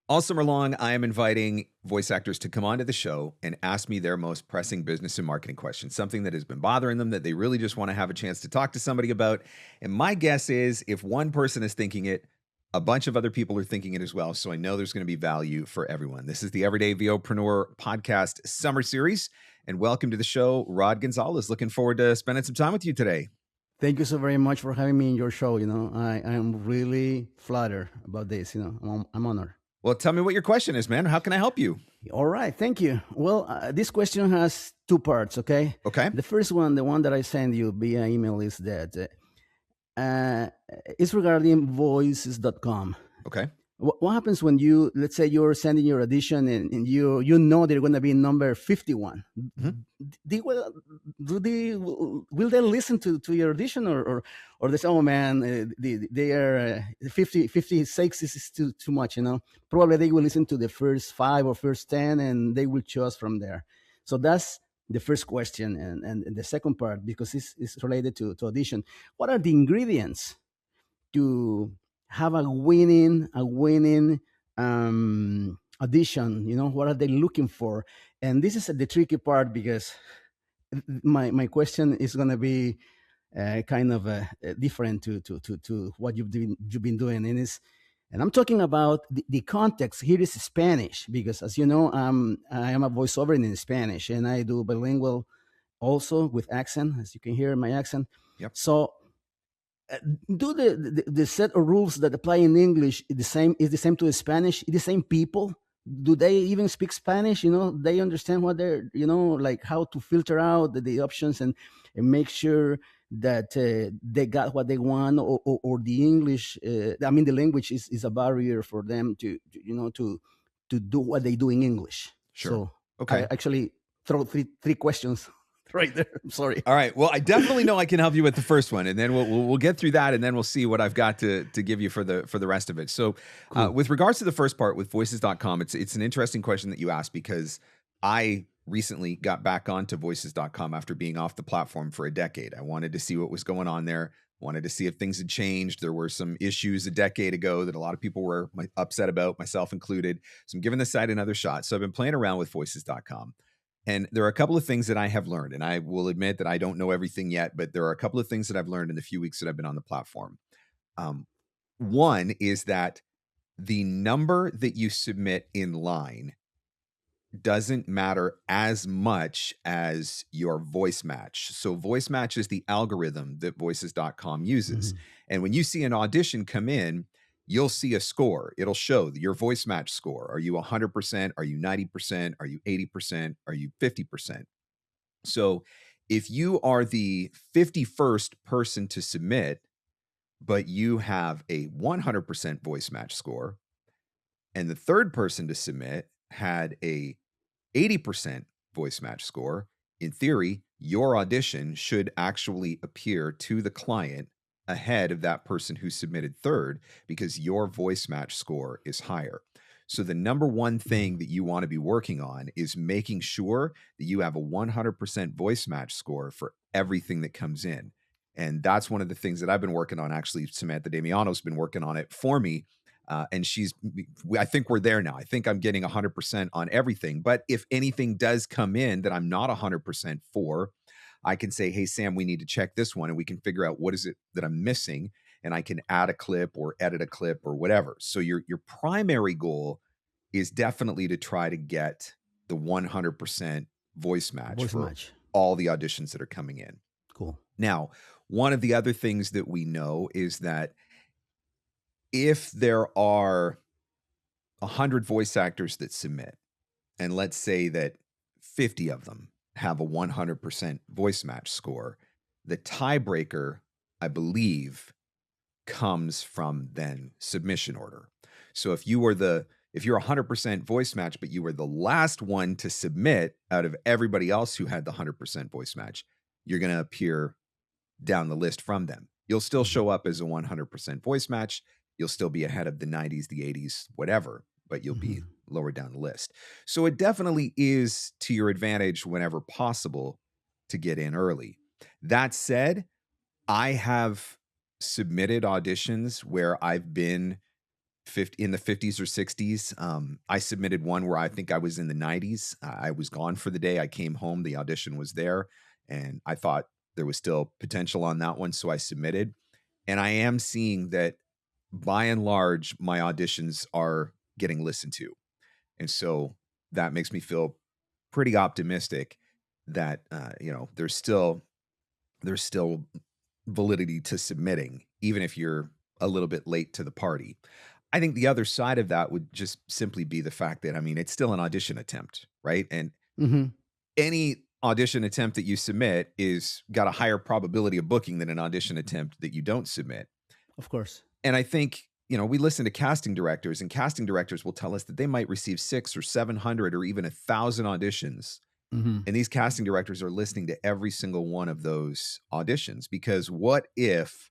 All summer long, I am inviting voice actors to come onto the show and ask me their most pressing business and marketing questions, something that has been bothering them that they really just want to have a chance to talk to somebody about. And my guess is if one person is thinking it, a bunch of other people are thinking it as well. So I know there's going to be value for everyone. This is the Everyday VOpreneur podcast summer series. And welcome to the show, Rod Gonzalez. Looking forward to spending some time with you today. Thank you so very much for having me in your show. I am really flattered about this. I'm honored. Well, tell me what your question is, man. How can I help you? All right, thank you. Well, this question has two parts. Okay, Okay. the first one, the one that I send you via email, is that uh, it's regarding voices.com. Okay. What happens when let's say you're sending your audition and you know they're going to be number 51? Mhm. They will, will they listen to your audition, or they say, oh man, they are 56 is too much, Probably they will listen to the first 5 or first 10 and they will choose from there. So that's the first question. And the second part, because it's related to audition, what are the ingredients to have a winning audition? What are they looking for? And this is the tricky part, because my question is going to be kind of different to what you've been doing. And I'm talking about the context. Here is Spanish, because as you know, I am a voiceover in Spanish, and I do bilingual also with accent, as you can hear my accent. Yep. So do the set of rules that apply in English is the same to the Spanish? The same people? Do they even speak Spanish? They understand what they're, like how to filter out the options and make sure that they got what they want, or the English. The language is a barrier for them to do what they do in English. Sure. So I Okay. actually throw three questions right there. I'm sorry. All right. Well, I definitely know I can help you with the first one, and then we'll get through that, and then we'll see what I've got to give you for the rest of it. So, Cool. with regards to the first part with voices.com, it's an interesting question that you asked, because I recently got back onto voices.com after being off the platform for a decade. I wanted to see what was going on there. Wanted to see if things had changed. There were some issues a decade ago that a lot of people were upset about, myself included. So I'm giving the site another shot. So I've been playing around with voices.com. And there are a couple of things that I have learned, and I will admit that I don't know everything yet, but there are a couple of things that I've learned in the few weeks that I've been on the platform. Um, One is that the number that you submit in line doesn't matter as much as your voice match. So voice match is the algorithm that voices.com uses. Mhm. And when you see an audition come in, you'll see a score. It'll show your voice match score. Are you 100%? Are you 90%? Are you 80%? Are you 50%? So if you are the 51st person to submit, but you have a 100% voice match score, and the third person to submit had a 80% voice match score, in theory, your audition should actually appear to the client ahead of that person who submitted third, because your voice match score is higher. So the number one thing that you want to be working on is making sure that you have a 100% voice match score for everything that comes in. And that's one of the things that I've been working on. Actually, Samantha Damiano's been working on it for me, and I think we're there now. I think I'm getting 100% on everything. But if anything does come in that I'm not 100% for, I can say, hey, Sam, we need to check this one, and we can figure out what is it that I'm missing. And I can add a clip or edit a clip or whatever. So your primary goal is definitely to try to get the 100% voice match Voice for match. all the auditions that are coming in. Cool. Now, one of the other things that we know is that if there are 100 voice actors that submit, and let's say that 50 of them have a 100% voice match score, the tiebreaker, I believe, comes from then submission order. So if you're 100% voice match, but you were the last one to submit out of everybody else who had the 100% voice match, you're going to appear down the list from them. You'll still show up as a 100% voice match. You'll still be ahead of the 90s, the 80s, whatever, but you'll be lower down the list. So it definitely is to your advantage whenever possible to get in early. That said, I have submitted auditions where I've been in the 50s or 60s. I submitted one where I think I was in the 90s. I was gone for the day. I came home. The audition was there, and I thought there was still potential on that one, so I submitted. And I am seeing that by and large, my auditions are getting listened to. And so that makes me feel pretty optimistic that there's still validity to submitting, even if you're a little bit late to the party. I think the other side of that would just simply be the fact that, I mean, it's still an audition attempt, right? And Hmm. any audition attempt that you submit is got a higher probability of booking than an audition attempt that you don't submit. Of course. And I think, we listen to casting directors, and casting directors will tell us that they might receive 600 or 700 or even 1,000 auditions. Hmm. And these casting directors are listening to every single one of those auditions, because what if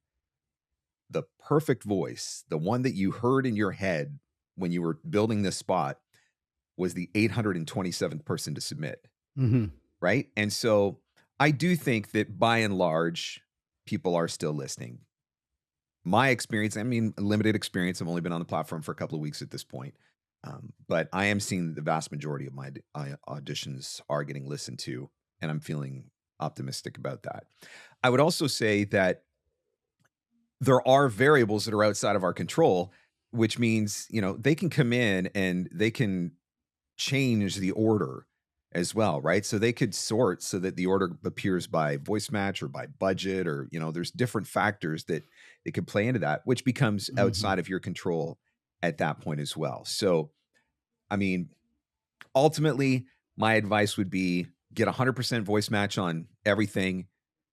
the perfect voice, the one that you heard in your head when you were building this spot, was the 827th person to submit, Hmm. right? And so I do think that by and large, people are still listening. My experience, I mean, limited experience. I've only been on the platform for a couple of weeks at this point. But I am seeing the vast majority of my auditions are getting listened to, and I'm feeling optimistic about that. I would also say that there are variables that are outside of our control, which means, they can come in and they can change the order as well, right? So they could sort so that the order appears by voice match or by budget, or, there's different factors that they could play into that, which becomes Hmm. outside of your control at that point as well. So, I mean, ultimately, my advice would be get 100% voice match on everything.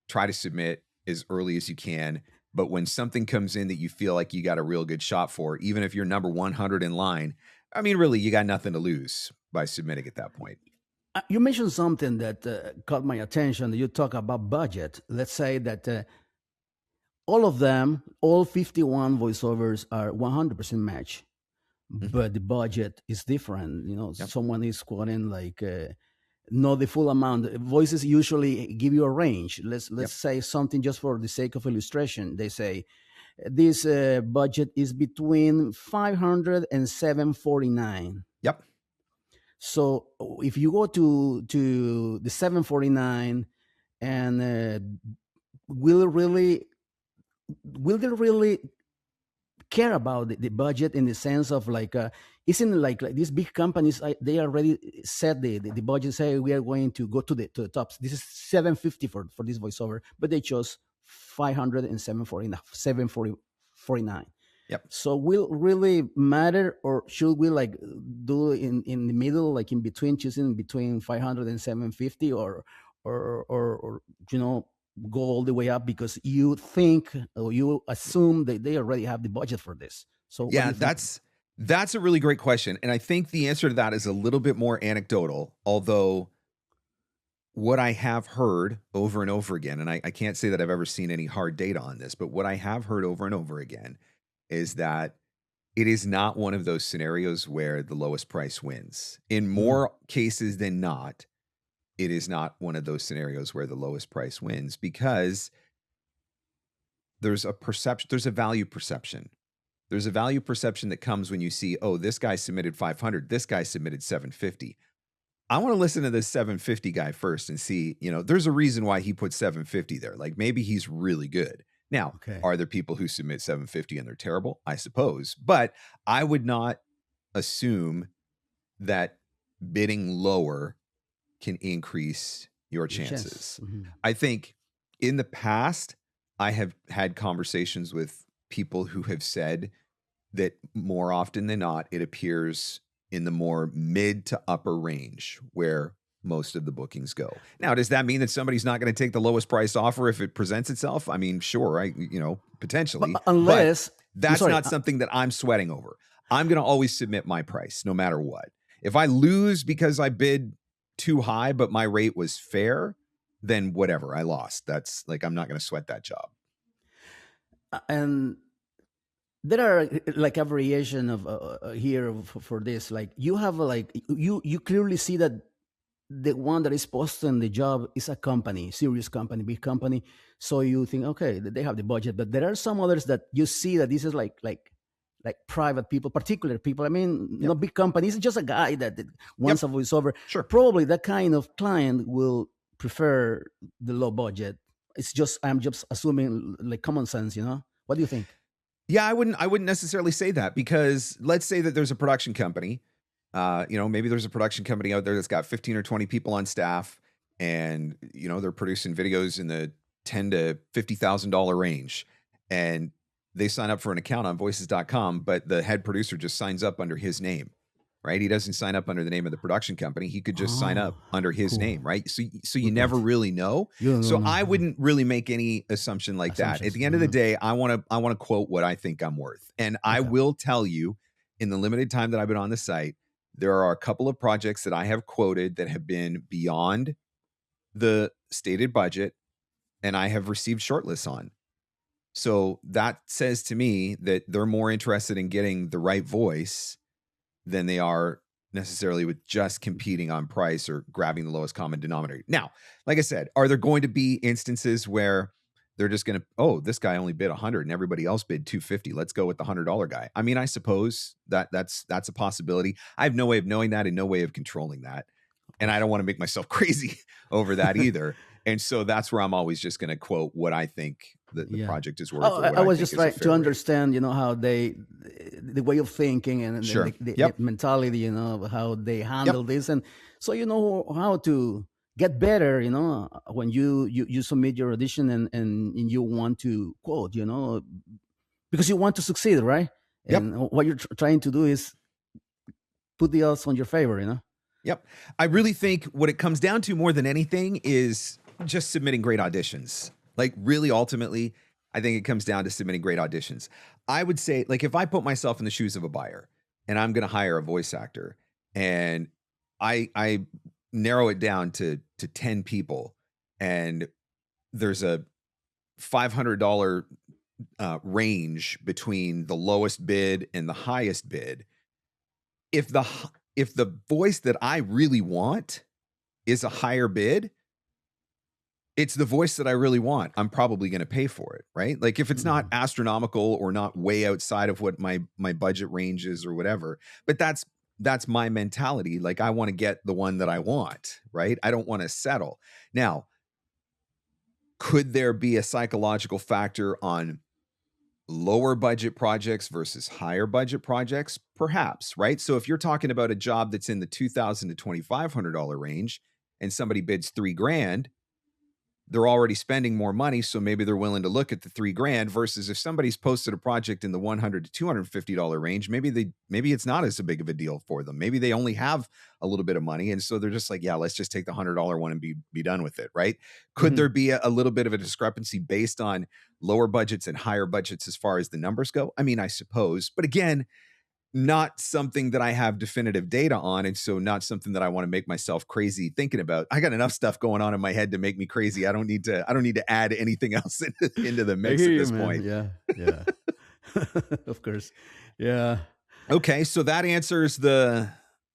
Try to submit as early as you can. But when something comes in that you feel like you got a real good shot for, even if you're number 100 in line, I mean, really, you got nothing to lose by submitting at that point. You mentioned something that caught my attention. You talk about budget. Let's say that all of them, all 51 voiceovers are 100% match, Mhm. but the budget is different. Yep. Someone is quoting like not the full amount. Voices usually give you a range. Let's Yep. say something just for the sake of illustration. They say this budget is between 500 and 749. Yep. So if you go to the 749, and will really will they really care about the budget in the sense of like isn't like these big companies, they already set the budget, say we are going to go to the tops. This is 750 for this voiceover, but they chose 500 and 749. Yep. So will really matter, or should we like do in the middle, like in between, choosing between 500 and 750, or go all the way up because you think or you assume that they already have the budget for this? So what do Yeah, you think? that's a really great question. And I think the answer to that is a little bit more anecdotal, although what I have heard over and over again, and I can't say that I've ever seen any hard data on this, but what I have heard over and over again is that it is not one of those scenarios where the lowest price wins. In Mhm. more cases than not, it is not one of those scenarios where the lowest price wins, because there's a perception, there's a value perception. There's a value perception that comes when you see, oh, this guy submitted 500, this guy submitted 750. I want to listen to this 750 guy first and see, there's a reason why he put 750 there. Like maybe he's really good. Now, Okay. are there people who submit 750 and they're terrible? I suppose. But I would not assume that bidding lower can increase your Your chance. chances. Mhm. I think in the past, I have had conversations with people who have said that more often than not, it appears in the more mid to upper range where most of the bookings go. Now, does that mean that somebody's not going to take the lowest price offer if it presents itself? I mean, sure, But potentially, but unless, I'm that's sorry, not something that I'm sweating over. I'm going to always submit my price no matter what. If I lose because I bid too high, but my rate was fair, then whatever, I lost. That's like, I'm not going to sweat that job. and there are like a variation of here for this. Like you have like you clearly see that the one that is posting the job is a company, serious company, big company. So you think, okay, they have the budget. But there are some others that you see that this is like like private people, particular people. I mean, Yep. big companies. Just a guy that wants Yep. a voiceover. Sure. Probably that kind of client will prefer the low budget. I'm just assuming like common sense. What do you think? Yeah, I wouldn't necessarily say that, because let's say that there's a production company. Maybe there's a production company out there that's got 15 or 20 people on staff, and they're producing videos in the $10,000 to $50,000 range, and they sign up for an account on voices.com, but the head producer just signs up under his name, right? He doesn't sign up under the name of the production company. He could just sign up Oh, under his cool. name, right? So you Good never point. really know. You don't So know. I wouldn't really make any assumption like that. At Assumptions. the end of the day, I want to quote what I think I'm worth. And I Okay. will tell you, in the limited time that I've been on the site, there are a couple of projects that I have quoted that have been beyond the stated budget, and I have received shortlists on. So that says to me that they're more interested in getting the right voice than they are necessarily with just competing on price or grabbing the lowest common denominator. Now, like I said, are there going to be instances where they're just going to, oh, this guy only bid 100 and everybody else bid 250. Let's go with the $100 guy. I mean, I suppose that's a possibility. I have no way of knowing that and no way of controlling that. And I don't want to make myself crazy over that either. And so that's where I'm always just going to quote what I think the Yeah. project is worth, Oh, or I what I I was think just is a trying fair to rate. understand, how the way of thinking and Sure. the Yep. mentality, how they Yep. handle this, and so you know how to get better, when you submit your audition and you want to quote, because you want to succeed, right? Yep. And what you're trying to do is put the odds on your favor. Yep. I really think what it comes down to more than anything is just submitting great auditions. Like, really, ultimately, I think it comes down to submitting great auditions. I would say, like, if I put myself in the shoes of a buyer and I'm going to hire a voice actor, and I narrow it down to 10 people, and there's a $500 range between the lowest bid and the highest bid. If the voice that I really want is a higher bid, it's the voice that I really want. I'm probably going to pay for it, right? Like, if it's not astronomical or not way outside of what my budget range is or whatever, but that's my mentality. Like, I want to get the one that I want, right? I don't want to settle. Now, could there be a psychological factor on lower budget projects versus higher budget projects? Perhaps, right? So if you're talking about a job that's in the $2,000 to $2,500 range and somebody bids $3,000, they're already spending more money, so maybe they're willing to look at the $3,000, versus if somebody's posted a project in the $100 to $250 range, maybe it's not as big of a deal for them. Maybe they only have a little bit of money, and so they're just like, yeah, let's just take the $100 one and be done with it, right? Could there be a little bit of a discrepancy based on lower budgets and higher budgets as far as the numbers go? I mean, I suppose, but again, not something that I have definitive data on, and so not something that I want to make myself crazy thinking about. I got enough stuff going on in my head to make me crazy. I don't need to add anything else into the I mix hear at you, this man. point. Yeah. Of course. Yeah. Okay, so that answers the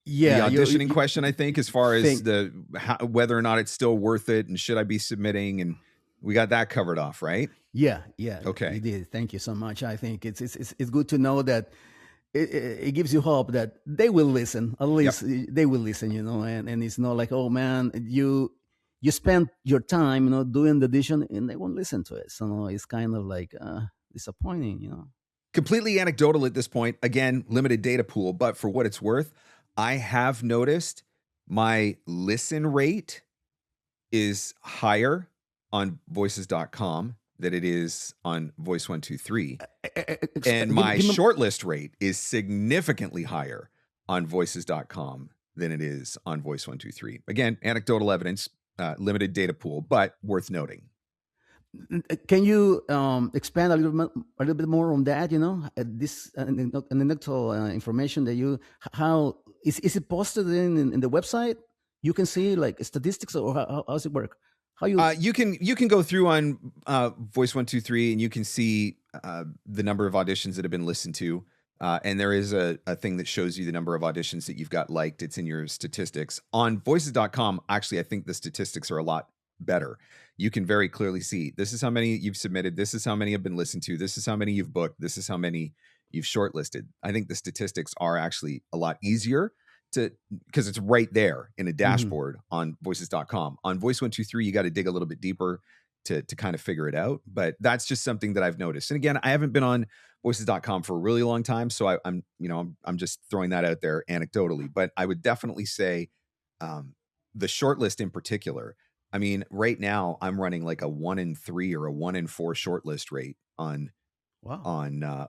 auditioning question, I think, as far as whether or not it's still worth it and should I be submitting, and we got that covered off, right? Yeah. Okay. You did. Thank you so much. I think it's good to know that it gives you hope that they will listen. At least they will listen, and it's not like, oh man, you spend your time, doing the audition and they won't listen to it. So it's kind of like disappointing. Completely anecdotal at this point. Again, limited data pool, but for what it's worth, I have noticed my listen rate is higher on voices.com than it is on Voice 123. And my shortlist rate is significantly higher on voices.com than it is on Voice 123. Again, anecdotal evidence, limited data pool, but worth noting. Can you expand a little bit more on that? This anecdotal information that how is it posted in the website? You can see like statistics, or how does it work? How you can go through on Voice 123 and you can see the number of auditions that have been listened to. And there is a thing that shows you the number of auditions that you've got liked. It's in your statistics. On voices.com, actually, I think the statistics are a lot better. You can very clearly see this is how many you've submitted. This is how many have been listened to. This is how many you've booked. This is how many you've shortlisted. I think the statistics are actually a lot easier because it's right there in a dashboard on voices.com. On Voice123, you got to dig a little bit deeper to kind of figure it out. But that's just something that I've noticed. And again, I haven't been on voices.com for a really long time. So I'm just throwing that out there anecdotally. But I would definitely say the shortlist in particular. I mean, right now I'm running like a 1 in 3 or a 1 in 4 shortlist rate on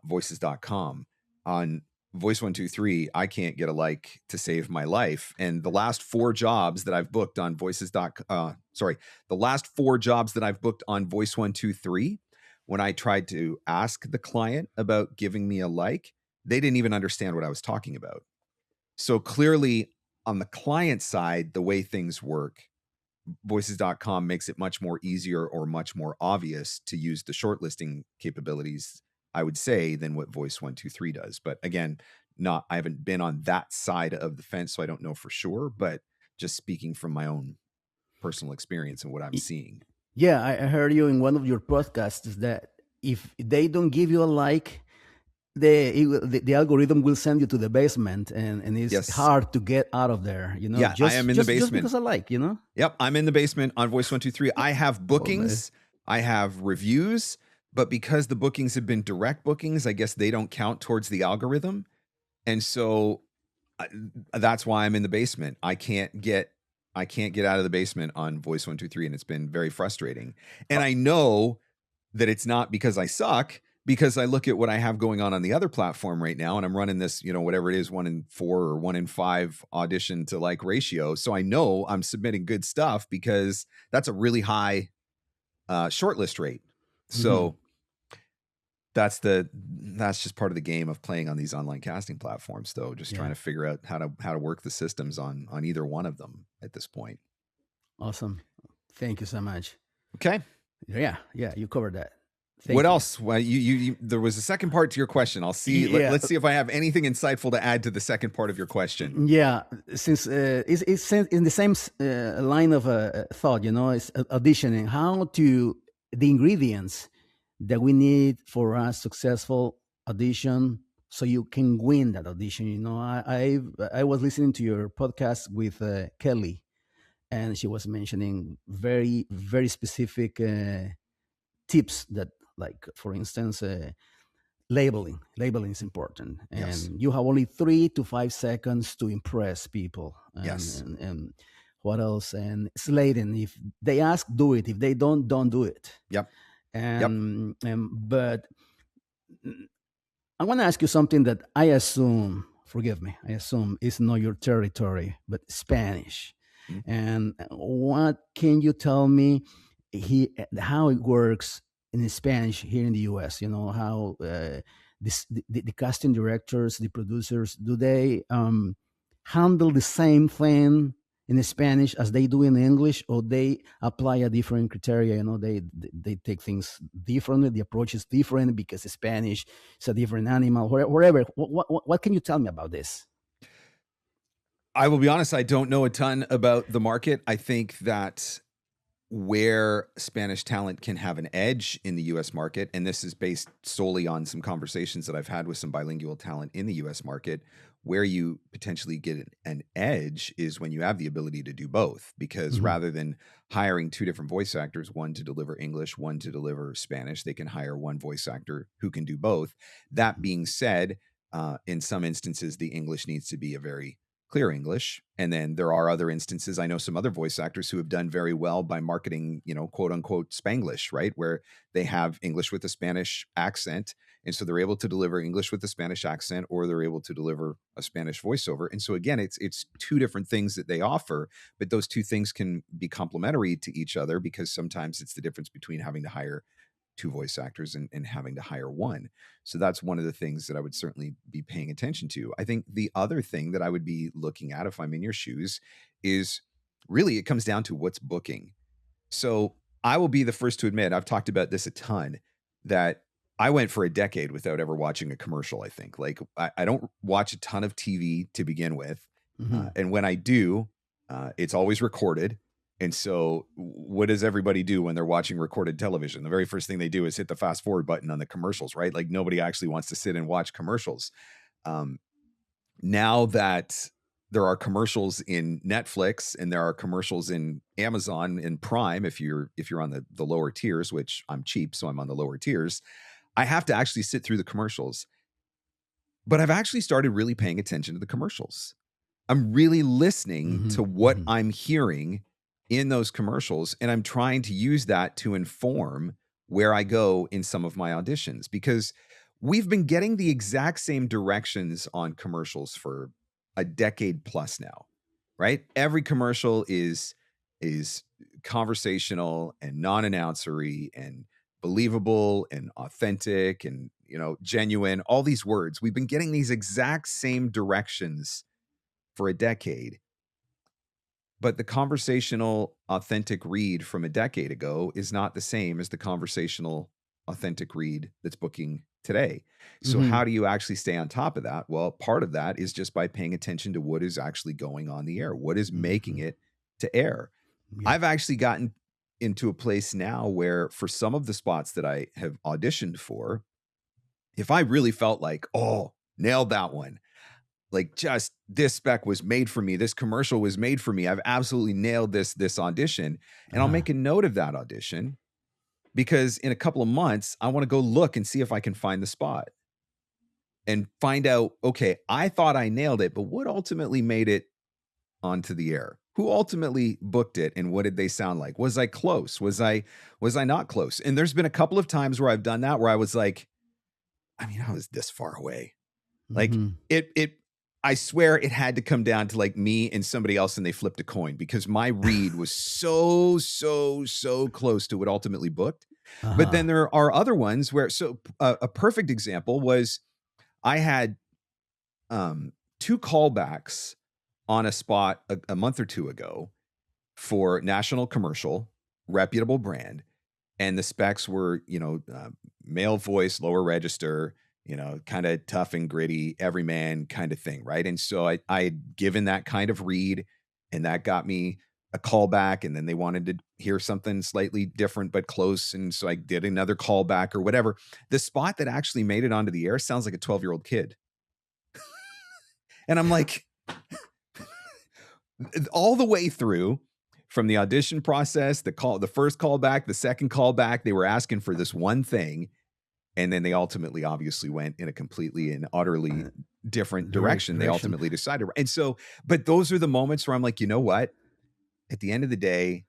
voices.com. On Voice123, I can't get a like to save my life. And the last 4 jobs that I've booked on the last 4 jobs that I've booked on Voice123, when I tried to ask the client about giving me a like, they didn't even understand what I was talking about. So clearly on the client side, the way things work, voices.com makes it much more easier or much more obvious to use the shortlisting capabilities, I would say, than what Voice123 does. But again, I haven't been on that side of the fence, so I don't know for sure, but just speaking from my own personal experience and what I'm seeing. Yeah, I heard you in one of your podcasts that if they don't give you a like, the algorithm will send you to the basement, and it's hard to get out of there. Yeah, I am in the basement. Just because I like, Yep, I'm in the basement on Voice123. I have bookings, I have reviews, but because the bookings have been direct bookings, I guess they don't count towards the algorithm. And so that's why I'm in the basement. I can't get out of the basement on Voice123, and it's been very frustrating. And I know that it's not because I suck, because I look at what I have going on the other platform right now, and I'm running this, whatever it is, 1 in 4 or 1 in 5 audition to like ratio. So I know I'm submitting good stuff because that's a really high shortlist rate. So that's just part of the game of playing on these online casting platforms, though. Just trying to figure out how to work the systems on either one of them at this point. Awesome. Thank you so much. Okay. Yeah, you covered that. What else? Well, you there was a second part to your question. I'll see. Yeah. Let's see if I have anything insightful to add to the second part of your question. Yeah, since it's in the same line of thought, it's auditioning. How to the ingredients that we need for a successful audition, so you can win that audition. I was listening to your podcast with Kelly, and she was mentioning very, very specific tips that, like, for instance, labeling is important, and you have only 3 to 5 seconds to impress people. And what else? And slating. If they ask, do it. If they don't do it. Yep. But I want to ask you something that I assume, forgive me, is not your territory, but Spanish. And what can you tell me how it works in Spanish here in the US? How the casting directors, the producers, do they handle the same thing in Spanish as they do in English, or they apply a different criteria? They take things differently. The approach is different because Spanish is a different animal. Wherever. What can you tell me about this? I will be honest, I don't know a ton about the market. I think that where Spanish talent can have an edge in the US market, and this is based solely on some conversations that I've had with some bilingual talent in the US market, where you potentially get an edge is when you have the ability to do both. Because rather than hiring 2 different voice actors, one to deliver English, one to deliver Spanish, they can hire one voice actor who can do both. That being said, in some instances, the English needs to be a very clear English. And then there are other instances. I know some other voice actors who have done very well by marketing, quote unquote Spanglish, right? Where they have English with a Spanish accent. And so they're able to deliver English with a Spanish accent, or they're able to deliver a Spanish voiceover. And so again, it's 2 different things that they offer, but those 2 things can be complementary to each other, because sometimes it's the difference between having to hire 2 voice actors and having to hire 1. So that's one of the things that I would certainly be paying attention to. I think the other thing that I would be looking at if I'm in your shoes is really, it comes down to what's booking. So I will be the first to admit, I've talked about this a ton, that I went for a decade without ever watching a commercial. I think, like, I don't watch a ton of TV to begin with. And when I do, it's always recorded. And so what does everybody do when they're watching recorded television? The very first thing they do is hit the fast forward button on the commercials, right? Like nobody actually wants to sit and watch commercials. Um, Now that there are commercials in Netflix and there are commercials in Amazon and Prime, if you're on the lower tiers, which I'm cheap, so I'm on the lower tiers, I have to actually sit through the commercials. But I've actually started really paying attention to the commercials. I'm really listening Mm-hmm. to what Mm-hmm. I'm hearing in those commercials, and I'm trying to use that to inform where I go in some of my auditions, because we've been getting the exact same directions on commercials for a decade plus now, right? Every commercial is conversational and non-announcery and believable and authentic and, genuine, all these words. We've been getting these exact same directions for a decade. But the conversational, authentic read from a decade ago is not the same as the conversational, authentic read that's booking today. So, Mm-hmm. how do you actually stay on top of that? Well, part of that is just by paying attention to what is actually going on the air, what is making Mm-hmm. it to air. Yeah. I've actually gotten into a place now where, for some of the spots that I have auditioned for, if I really felt like, oh, nailed that one, like, just this spec was made for me, this commercial was made for me, I've absolutely nailed this audition, and I'll Uh-huh. make a note of that audition, because in a couple of months I want to go look and see if I can find the spot and find out, okay, I thought I nailed it, but what ultimately made it onto the air? Who ultimately booked it, and what did they sound like? Was I close? Was I not close? And there's been a couple of times where I've done that, where I was like, I mean, I was this far away. Like, Mm-hmm. it I swear it had to come down to like me and somebody else, and they flipped a coin, because my read was so close to what ultimately booked. But Uh-huh. then there are other ones where, so a perfect example was, I had two callbacks on a spot a month or two ago for national commercial, reputable brand, and the specs were, male voice, lower register, kind of tough and gritty, everyman kind of thing, right? And so I had given that kind of read, and that got me a callback, and then they wanted to hear something slightly different but close, and so I did another callback or whatever. The spot that actually made it onto the air sounds like a 12-year-old kid, and I'm like, all the way through, from the audition process, the first callback, the second callback, they were asking for this one thing, and then they ultimately obviously went in a completely and utterly different Direct direction. They direction. ultimately decided. And so, but those are the moments where I'm like, you know what? At the end of the day,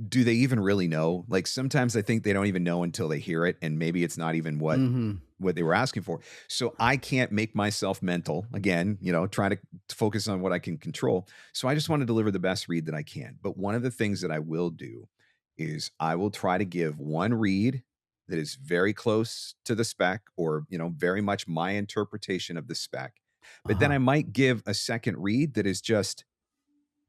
do they even really know? Like, sometimes I think they don't even know until they hear it, and maybe it's not even Mm-hmm. what they were asking for. So I can't make myself mental again, trying to focus on what I can control. So I just want to deliver the best read that I can. But one of the things that I will do is I will try to give one read that is very close to the spec, or, very much my interpretation of the spec. But then Uh-huh. I might give a second read that is just,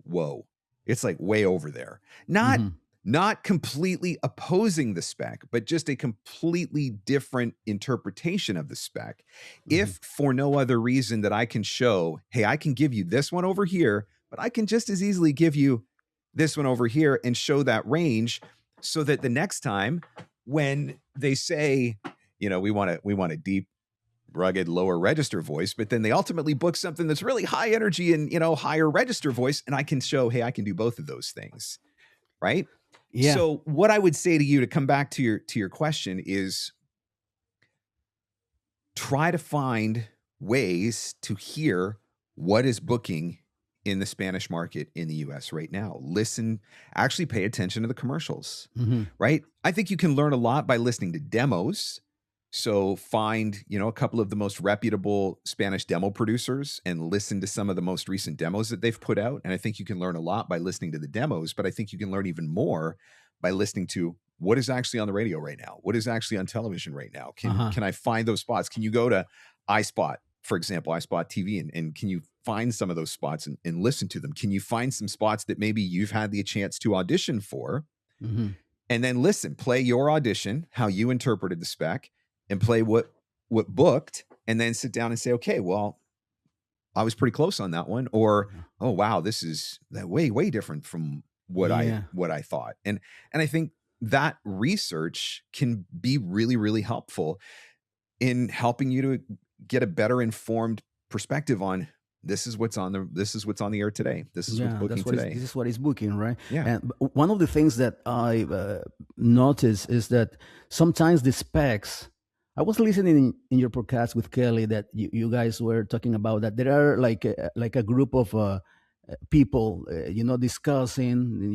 whoa, it's like way over there. Not Mm-hmm. not completely opposing the spec, but just a completely different interpretation of the spec. Mm-hmm. If for no other reason that I can show, hey, I can give you this one over here, but I can just as easily give you this one over here, and show that range, so that the next time when they say, we want a deep, rugged, lower register voice, but then they ultimately book something that's really high energy and, higher register voice, and I can show, hey, I can do both of those things, right? Yeah. So what I would say to you, to come back to your question, is try to find ways to hear what is booking in the Spanish market in the US right now. Listen, actually pay attention to the commercials, Mm-hmm. right? I think you can learn a lot by listening to demos. So find, a couple of the most reputable Spanish demo producers and listen to some of the most recent demos that they've put out. And I think you can learn a lot by listening to the demos, but I think you can learn even more by listening to what is actually on the radio right now, what is actually on television right now. Can Uh-huh. can I find those spots? Can you go to iSpot, for example, iSpot TV, and can you find some of those spots and listen to them? Can you find some spots that maybe you've had the chance to audition for? Mm-hmm. And then listen, play your audition, how you interpreted the spec, and play what booked, and then sit down and say, okay, well, I was pretty close on that one, or oh wow, this is way different from what Yeah. I thought. And I think that research can be really helpful in helping you to get a better informed perspective on this is what's on the air today. This is what's Yeah, booking today. this is what is booking, right? Yeah. And one of the things that I notice is that sometimes the specs. I was listening in your podcast with Kelly that you guys were talking about that there are like a group of people, discussing,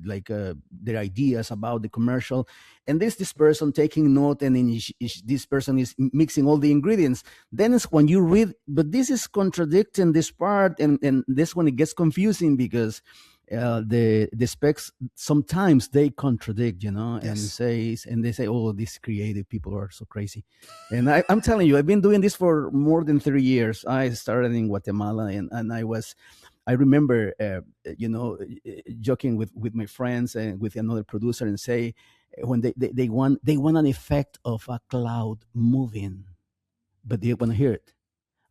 like their ideas about the commercial, and this person taking note, and then this person is mixing all the ingredients. Then it's when you read, but this is contradicting this part, and this when it gets confusing because the specs sometimes they contradict, and Yes. they say, oh, these creative people are so crazy. And I'm telling you, I've been doing this for more than 3 years. I started in Guatemala, and I remember joking with my friends and with another producer and say when they want an effect of a cloud moving, but they want to hear it.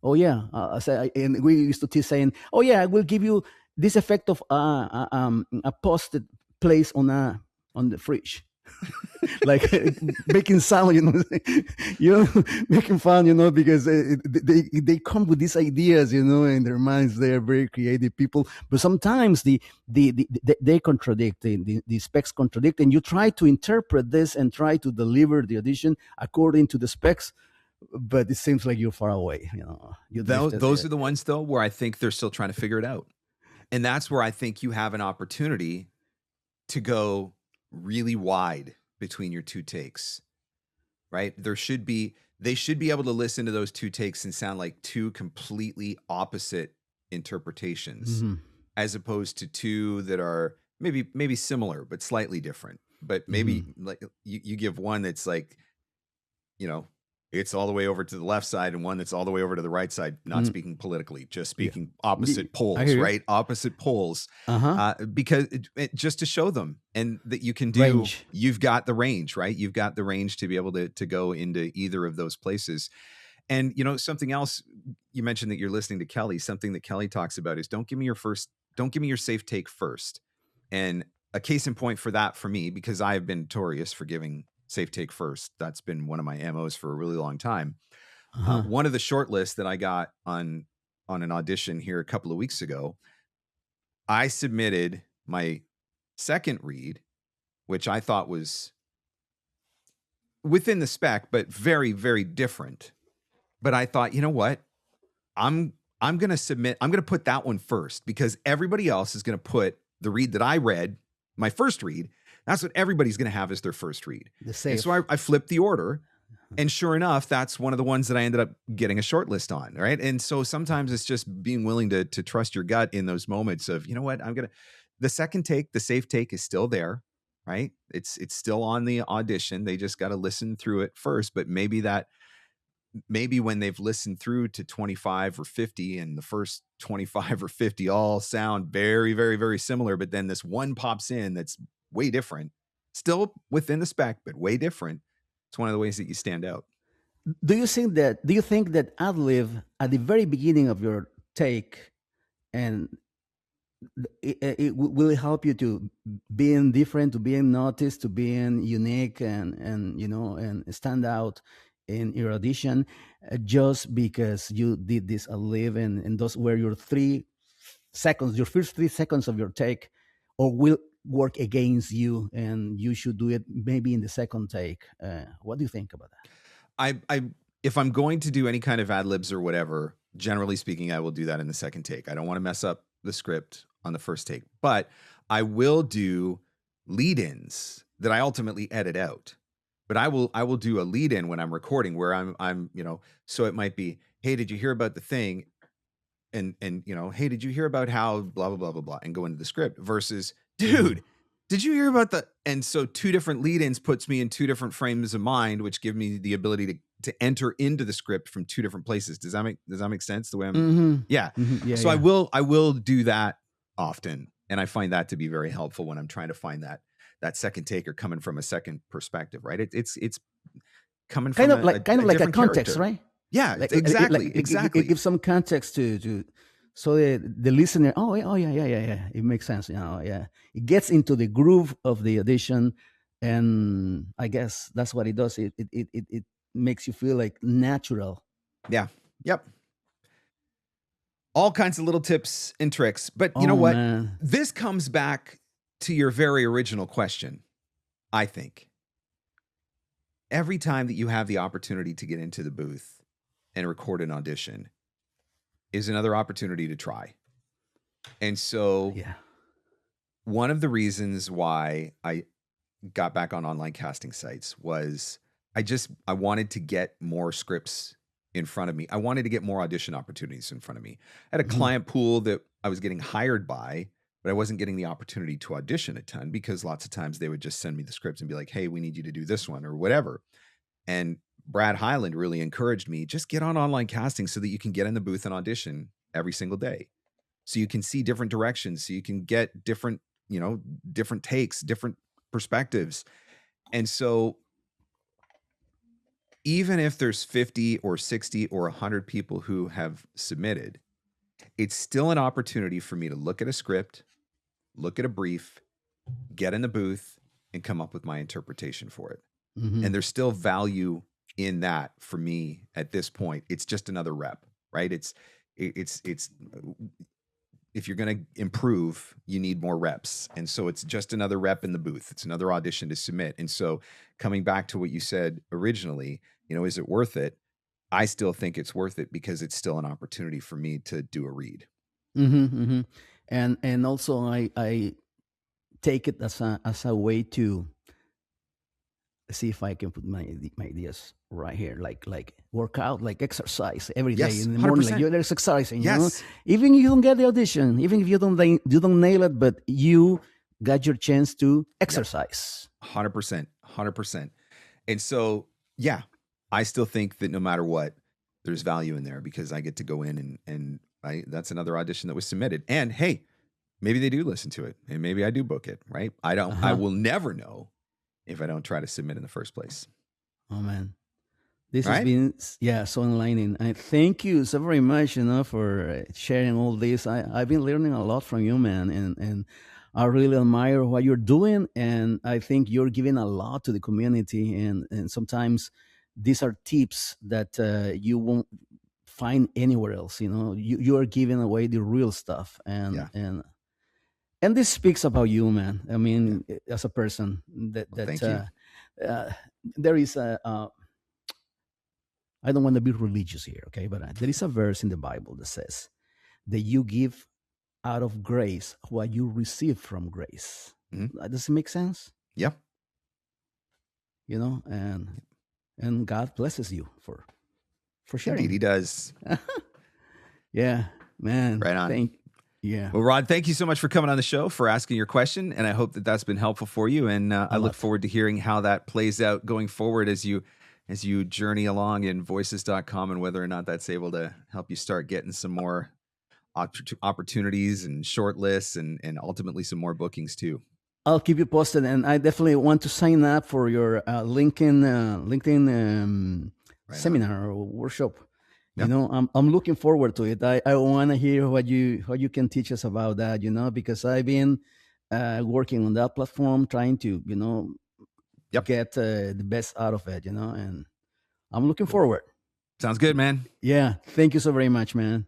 Oh yeah, and we used to tease saying, "Oh yeah, I will give you this effect of a posted place on the fridge." Like making sound, making fun, because they come with these ideas, in their minds. They are very creative people, but sometimes they contradict, the specs contradict, and you try to interpret this and try to deliver the audition according to the specs, but it seems like you're far away. Those are the ones though where I think they're still trying to figure it out, and that's where I think you have an opportunity to go really wide between your two takes, right? They should be able to listen to those two takes and sound like two completely opposite interpretations, as opposed to two that are maybe similar but slightly different. But maybe like you give one that's like, it's all the way over to the left side, and one that's all the way over to the right side, not speaking politically, just speaking opposite poles, right? Opposite poles. Because just to show them, and that you can do, range. You've got the range, right? You've got the range to be able to go into either of those places. And, something else, you mentioned that you're listening to Kelly. Something that Kelly talks about is don't give me your safe take first. And a case in point for that for me, because I've been notorious for giving safe take first. That's been one of my MOs for a really long time. One of the shortlists that I got on an audition here a couple of weeks ago, I submitted my second read, which I thought was within the spec, but very, very different. But I thought, you know what? I'm going to put that one first, because everybody else is going to put the read that I read, my first read. That's what everybody's going to have as their first read. And so I flipped the order, and sure enough, that's one of the ones that I ended up getting a shortlist on, right? And so sometimes it's just being willing to trust your gut in those moments of, you know what, the second take, the safe take is still there, right? It's still on the audition. They just got to listen through it first. But maybe when they've listened through to 25 or 50, and the first 25 or 50 all sound very, very, very similar, but then this one pops in that's way different, still within the spec, but way different. It's one of the ways that you stand out. Do you think that ad lib at the very beginning of your take, and it will help you to being different, to being noticed, to being unique, and stand out in your audition, just because you did this ad lib, and those were your first 3 seconds of your take, or will work against you, and you should do it maybe in the second take? What do you think about that? If I'm going to do any kind of ad libs or whatever, generally speaking, I will do that in the second take. I don't want to mess up the script on the first take, but I will do lead-ins that I ultimately edit out. But I will do a lead-in when I'm recording, where I'm so it might be, hey, did you hear about the thing? And hey, did you hear about how blah blah blah blah blah, and go into the script, versus, dude, did you hear about the? And so two different lead-ins puts me in two different frames of mind, which give me the ability to enter into the script from two different places. Does that make sense? The way I'm yeah. So yeah. I will do that often, and I find that to be very helpful when I'm trying to find that second taker coming from a second perspective, right? It's coming from kind of like a context, character. right? Yeah, like exactly, it exactly. gives some context to so the listener, oh oh yeah, yeah, yeah, yeah, it makes sense, yeah, it gets into the groove of the audition. And I guess that's what it does. It makes you feel like natural. Yeah. Yep. All kinds of little tips and tricks. But you know Oh what? man. This comes back to your very original question, I think. Every time that you have the opportunity to get into the booth and record an audition is another opportunity to try. And so, Yeah. one of the reasons why I got back on online casting sites was I wanted to get more scripts in front of me. I wanted to get more audition opportunities in front of me. I had a Mhm. client pool that I was getting hired by, but I wasn't getting the opportunity to audition a ton because lots of times they would just send me the scripts and be like, "Hey, we need you to do this one," or whatever. And Brad Highland really encouraged me, just get on online casting so that you can get in the booth and audition every single day. So you can see different directions, so you can get different, different takes, different perspectives. And so even if there's 50 or 60 or 100 people who have submitted, it's still an opportunity for me to look at a script, look at a brief, get in the booth, and come up with my interpretation for it. Mhm. And there's still value in that for me at this point. It's just another rep, right? It's if you're going to improve, you need more reps. And so it's just another rep in the booth. It's another audition to submit. And so coming back to what you said originally, is it worth it? I still think it's worth it because it's still an opportunity for me to do a read. Mhm. Mhm. And also I take it as a way to see if I can put my ideas right here, like work out, like exercise every day Yes, in the morning, like 100%. you're exercising, Yes. even if you don't get the audition, even if you don't nail it, but you got your chance to Yep. exercise. 100%. 100%. And so, yeah, I still think that no matter what, there's value in there because I get to go in and that's another audition that was submitted. And hey, maybe they do listen to it and maybe I do book it, right? I Uh-huh. will never know if I don't try to submit in the first place. Oh man, this has Right? been, yeah, so enlightening. I thank you so very much, for sharing all this. I've been learning a lot from you, man, and I really admire what you're doing, and I think you're giving a lot to the community, and sometimes these are tips that you won't find anywhere else. You are giving away the real stuff, and Yeah. and this speaks about you, man. I Yeah. mean, as a person, that Well, thank you. uh, there is I don't want to be religious here, okay? But there is a verse in the Bible that says that you give out of grace what you receive from grace. Mhm. Does it make sense? Yeah. And God blesses you for Indeed, he sharing. does. Yeah, man. Right on. Yeah, Well, Rod, thank you so much for coming on the show, for asking your question, and I hope that that's been helpful for you. And I a look lot. forward to hearing how that plays out going forward as you journey along in voices.com and whether or not that's able to help you start getting some more opportunities and shortlists and ultimately some more bookings too. I'll keep you posted, and I definitely want to sign up for your LinkedIn Right on. seminar or workshop. Yeah. I'm looking forward to it. I want to hear what you can teach us about that. Because I've been working on that platform, trying to Yep. get the best out of it. And I'm looking Cool. forward. Sounds good, man. Yeah, thank you so very much, man.